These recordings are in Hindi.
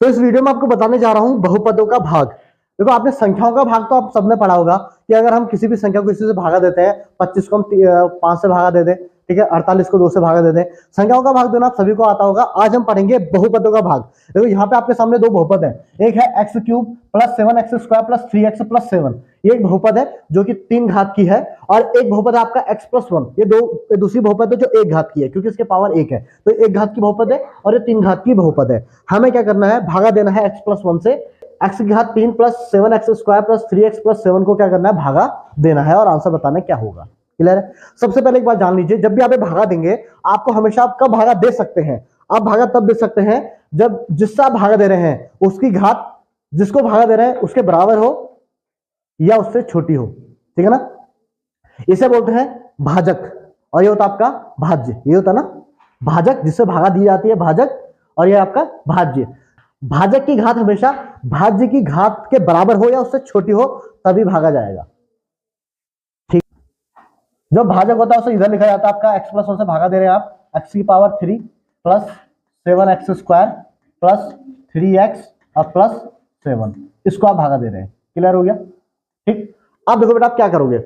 तो इस वीडियो में आपको बताने जा रहा हूं बहुपदों का भाग। देखो, आपने संख्याओं का भाग तो आप सबने पढ़ा होगा कि अगर हम किसी भी संख्या को किसी से भागा देते हैं, 25 को हम 5 से भागा दे दें, ठीक है, 48 को 2 से भागा दे दें, संख्याओं का भाग देना आप सभी को आता होगा। आज हम पढ़ेंगे बहुपदों का भाग। देखो, यहाँ पे आपके सामने दो बहुपद है, एक है x cube plus 7x² plus 3x plus 7, ये एक बहुपद है जो कि 3 घात की है, और एक बहुपद है आपका x प्लस 1, ये दूसरी बहुपद है जो 1 घात की है, क्योंकि इसके पावर 1 है, तो 1 घात की बहुपद है और ये 3 घात की बहुपद है। हमें क्या करना है, भागा देना है x प्लस 1 से, x की घात 3 plus 7x² plus 3x plus 7 को क्या करना है, भागा देना है, और आंसर बताना है क्या होगा। क्लियर है? सबसे पहले एक बात जान लीजिए, जब भी आप भागा देंगे, आपको हमेशा आप कब भागा दे सकते हैं, आप भागा तब दे सकते हैं जब जिससे आप भागा दे रहे हैं उसकी घात जिसको भागा दे रहे हैं उसके बराबर हो या उससे छोटी हो। ठीक है ना? इसे बोलते हैं भाजक, और ये होता आपका भाज्य। ये होता ना भाजक, जिससे भागा दी जाती है भाजक, और ये आपका भाज्य। भाजक की घात हमेशा भाज्य की घात के बराबर हो या उससे छोटी हो, तभी भागा जाएगा। ठीक, जो भाजक होता है उसे इधर लिखा जाता है आपका x प्लस 1 से भागा दे रहे हैं आप, x की power 3 plus 7x² plus 3x और प्लस 7, इसको आप भागा दे रहे हैं। क्लियर हो गया? ठीक, अब देखो बेटा, आप क्या करोगे,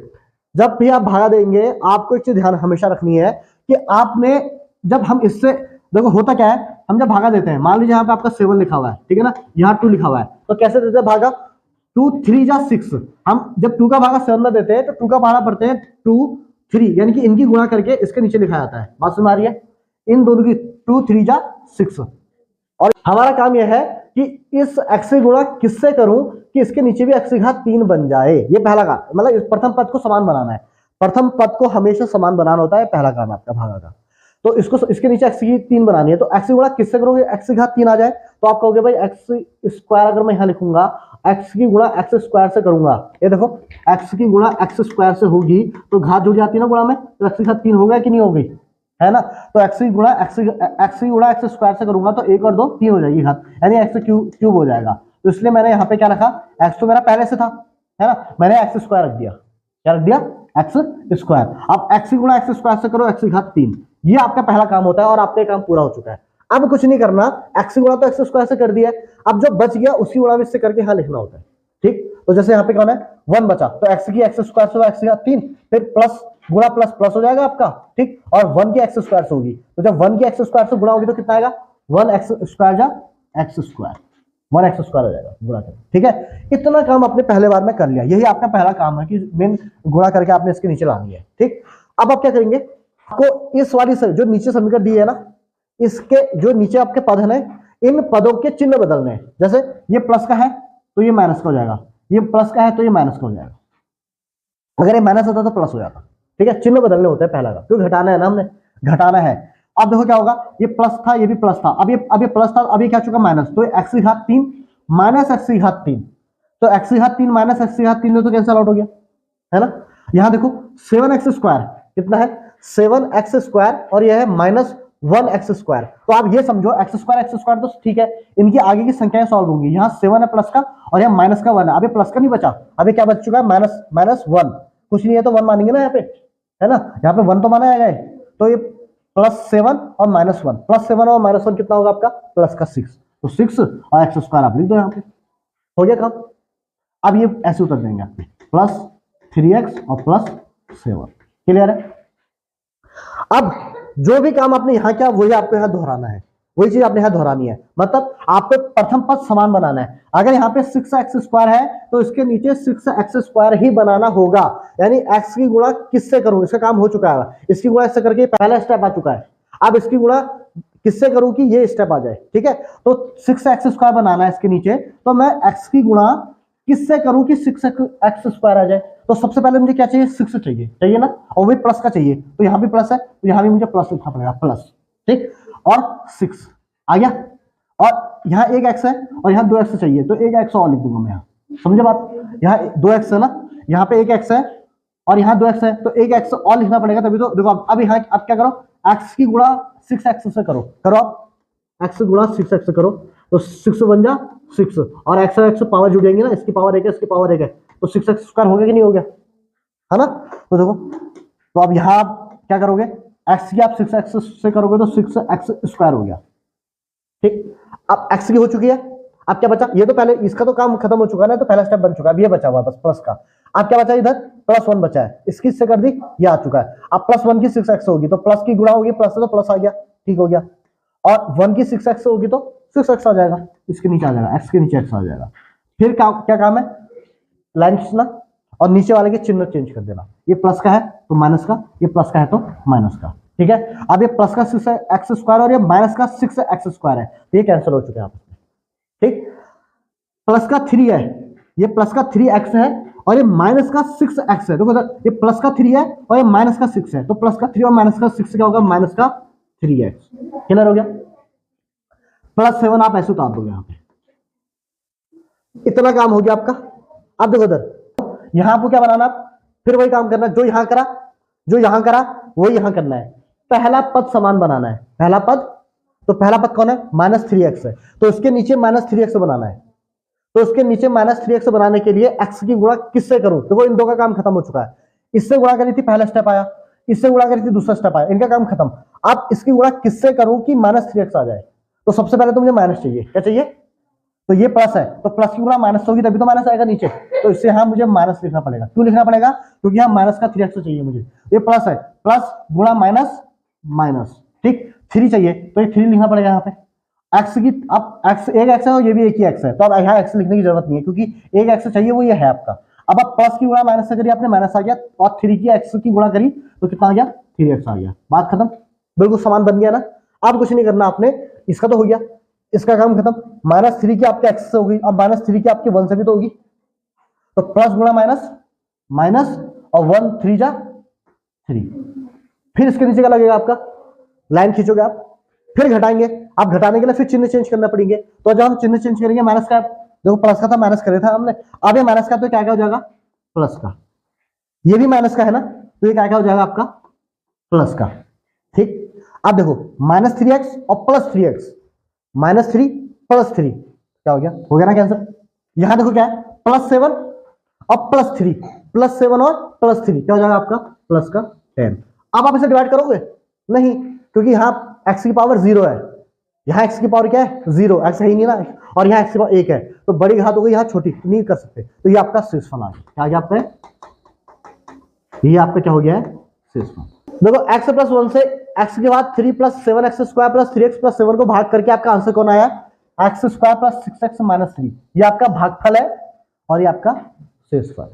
जब भी आप भागा देंगे आपको एक चीज ध्यान हमेशा रखनी है कि आपने, जब हम इससे, देखो होता क्या है, हम जब भागा देते हैं, मान लीजिए यहाँ पे आपका 7 लिखा हुआ है, ठीक है ना, यहाँ 2 लिखा हुआ है, तो कैसे देते हैं भागा, 2 3 जा 6। हम जब 2 का भागा 7 में देते हैं तो 2 का भागा पढ़ते हैं 2 3, यानी कि इनकी गुणा करके इसके नीचे लिखा जाता है। बात समझ आ रही है? इन दोनों की 2 3 जा 6, और हमारा काम यह है कि इस x की गुणा किससे करूं कि इसके नीचे भी x की घात 3 बन जाए। ये पहला काम, मतलब इस प्रथम पद को समान बनाना है। प्रथम पद को हमेशा समान बनाना होता है, पहला काम आपका भागा का। तो इसको, इसके नीचे x की 3 बनानी है, तो x की गुणा किससे करोगे, x की घात 3 आ जाए तो आप कहोगे भाई x², अगर मैं यहां लिखूंगा x की गुणा x² से करूंगा, ये देखो x की गुणा x² से होगी तो घात जुड़ जाती है ना गुणा में, तो x की घात 3 हो गया कि नहीं हो गई, है ना? तो x की गुणा x² से करूंगा तो 1 और 2 3 हो जाएगी घात, यानी x क्यूब हो जाएगा। तो इसलिए मैंने यहाँ पे क्या रखा, x तो मेरा पहले से था, है ना, मैंने x² रख दिया। क्या रख दिया? x²। अब x की गुणा x² से करो, x की घात 3, ये आपका पहला काम होता है और आपका काम पूरा हो चुका है। अब कुछ नहीं करना, x की गुणा तो x² से कर दिया, अब जो बच गया उसी गुणा में इससे करके यहाँ लिखना होता है। ठीक, तो जैसे यहाँ पे कौन है, 1 बचा, तो x की x² से x की घात 3, फिर प्लस गुणा प्लस प्लस हो जाएगा आपका, ठीक, और 1 की x² से होगी, तो जब 1 की x² से गुणा होगी तो कितना आएगा, 1x² जा x², 1x² हो जाएगा गुणा करके। ठीक है, इतना काम आपने पहले बार में कर लिया, यही आपका पहला काम है कि मेन गुणा करके आपने इसके नीचे लानी है। ठीक, अब आप क्या करेंगे, आपको इस वाली से जो नीचे समीकरण दी है ना, इसके जो नीचे आपके पद है ना, इन पदों के चिन्ह बदलने हैं। जैसे ये प्लस का है तो ये माइनस का हो जाएगा, ये प्लस का है तो ये माइनस का हो जाएगा, अगर ये माइनस होता तो प्लस हो जाता। ठीक है, चिन्ह बदलने होते हैं पहला का, क्यों घटाना है ना, हमने घटाना है। अब देखो क्या होगा, ये प्लस था ये भी प्लस था, अब ये प्लस था, अब ये क्या चुका माइनस, तो x की घात 3 माइनस x की घात 3, तो x की घात 3 माइनस x की घात 3 तो कैंसिल आउट हो गया, है ना। यहां देखो 7x² कितना है, 7x² और यह है माइनस 1x², तो आप ये समझो x² तो ठीक है, इनकी आगे की संख्याएं सॉल्व होंगी, यहाँ 7 है प्लस का और यहाँ माइनस का 1 है, अब ये प्लस का नहीं बचा, अब ये क्या बच चुका है, -1, कुछ नहीं है तो 1 मानेंगे ना यहाँ पे, है ना, यहाँ पे 1 तो माना जाएगा, तो ये +7 और -1, +7 और -1 कितना होगा आपका, प्लस का 6, तो 6 और x² आप लिख दो यहाँ पे, हो गया काम। अब ये ऐसे उतर देंगे आपके +3x और +7। क्लियर है? अब जो भी काम आपने यहां किया वही आपको यहां दोहराना है, वही चीज आपने यहां दोहरानी है, मतलब आपको प्रथम पद समान बनाना है। अगर यहाँ पे 6x² है तो इसके नीचे 6x² ही बनाना होगा, यानी x की गुणा किससे करूं, इसका काम हो चुका है, इसकी गुणा इससे करके पहला स्टेप आ चुका है, अब इसकी गुणा किससे करूं कि ये स्टेप आ जाए। ठीक है, तो 6x² बनाना है इसके नीचे, तो मैं x की गुणा किससे करूं कि 6x² आ जाए, तो सबसे पहले मुझे क्या चाहिए, 6 चाहिए ना, और वही प्लस का चाहिए, तो यहाँ भी प्लस है तो यहाँ भी मुझे प्लस लिखना पड़ेगा, प्लस, ठीक, और 6 आ गया, और यहाँ एक x है और यहाँ 2x चाहिए, तो एक x और लिख दूंगा मैं यहाँ, समझे बात, यहाँ 2x है ना, यहाँ पे एक x है और यहाँ 2x है, तो एक x और लिखना पड़ेगा, तभी तो देखो अब यहाँ अब क्या करो, x की गुणा 6x से करो आप, x गुणा 6x से करो, तो 6 बन जा 6, और x पावर जुड़ जाएंगे ना, इसकी पावर 1 है इसकी पावर 1 है, तो 6x² हो गया कि नहीं हो गया, है ना। तो देखो, तो अब यहाँ आप क्या करोगे, x की आप 6x से करोगे तो 6x² हो गया। ठीक, अब x की हो चुकी है, अब क्या बचा, ये तो पहले इसका तो काम खत्म हो चुका है ना, तो पहला स्टेप बन चुका है, अब ये बचा हुआ बस प्लस का। अब क्या बचा, इधर +1 बचा है, इसकी इससे कर दी, ये आ चुका है। अब +1 की 6x होगी तो प्लस की गुणा होगी, प्लस से तो प्लस आ गया, ठीक हो गया। और 1 की 6x होगी तो 6x आ जाएगा, इसके नीचे आ जाएगा, x के नीचे x आ जाएगा। फिर क्या काम है, लाइन खींचना और नीचे वाले के चिन्ह चेंज कर देना। ये प्लस का है तो माइनस का, ये प्लस का है तो माइनस का, ठीक है। अब ये प्लस का 6x² और ये माइनस का 6x² है, ये कैंसिल हो चुके हैं आपस में, ठीक। प्लस का 3 है, ये प्लस का 3x है और ये माइनस का 6x है। देखो ये प्लस का 3 है और ये माइनस का 6 है, तो प्लस का 3 और माइनस का 6 क्या होगा, माइनस का 3x। क्लियर हो गया। +7 आप ऐसे उतार दोगे यहाँ पे, इतना काम हो गया आपका। अब देखो इधर, यहां आपको क्या बनाना, फिर वही काम करना जो यहां करा, जो यहां करा वही यहां करना है। पहला पद समान बनाना है, पहला पद, तो पहला पद कौन है, -3x है, तो इसके नीचे -3x बनाना है। तो इसके नीचे -3x बनाने के लिए x की गुणा किससे करूं, देखो इन दो का काम खत्म हो चुका है। इससे गुणा करी थी, पहला स्टेप आया, इससे गुणा करी थी, दूसरा स्टेप आया, इनका काम खत्म। अब इसकी गुणा किससे करूं कि -3x आ जाए, तो सबसे पहले तो मुझे माइनस चाहिए, क्या चाहिए, तो ये प्लस है, तो प्लस की गुणा माइनस होगी तभी तो माइनस आएगा नीचे, तो इससे यहां मुझे माइनस लिखना पड़ेगा। क्यों लिखना पड़ेगा, क्योंकि यहां माइनस का 3x चाहिए मुझे, ये प्लस है, प्लस गुणा माइनस माइनस, ठीक। 3 चाहिए तो ये 3 लिखना पड़ेगा यहाँ पे। x की, अब x एक x है और ये भी एक ही x है, तो अब यहाँ x लिखने की जरूरत नहीं है क्योंकि एक x चाहिए, वो ये है आपका। अब आप प्लस की गुणा माइनस से करी, आपने माइनस आ गया, और 3 की x की गुणा करी तो कितना आ गया, 3x आ गया, बात खत्म, बिल्कुल समान बन गया ना। अब कुछ नहीं करना आपने, इसका तो हो गया, इसका काम खत्म। -3 की आपके x से होगी, अब -3 की आपके 1 से भी तो होगी, तो प्लस गुणा माइनस माइनस और 1 3 जा 3। फिर इसके नीचे क्या लगेगा आपका, लाइन खींचोगे आप, फिर घटाएंगे। आप घटाने के लिए फिर चिन्ह चेंज करना पड़ेंगे, तो जब हम चिन्ह चेंज करेंगे, माइनस का, देखो प्लस का था, माइनस करे था हमने, अब ये माइनस का तो क्या हो जाएगा, प्लस का। ये भी माइनस का है ना, तो ये क्या हो जाएगा आपका, प्लस का, ठीक। अब देखो -3x और +3x, -3 +3 क्या हो गया ना कैंसर। यहां देखो क्या है, +7 और +3, +7 और +3 क्या हो जाएगा आपका, प्लस का 10। अब आप इसे डिवाइड करोगे नहीं, क्योंकि यहां x की पावर 0 है, यहां x की पावर क्या है, 0, x है ही नहीं ना, और यहां x की पावर 1 है, तो बड़ी घात हो गई, यहां छोटी नहीं कर सकते, तो ये आपका शेषफल आ गया। क्या आ गया आपका, ये आपका क्या हो गया है, शेषफल। देखो x +1 से x के बाद 3 + 7x² + 3x + 7 को भाग करके आपका आंसर कौन आया, x² + 6x - 3, ये आपका भागफल है और ये आपका शेषफल।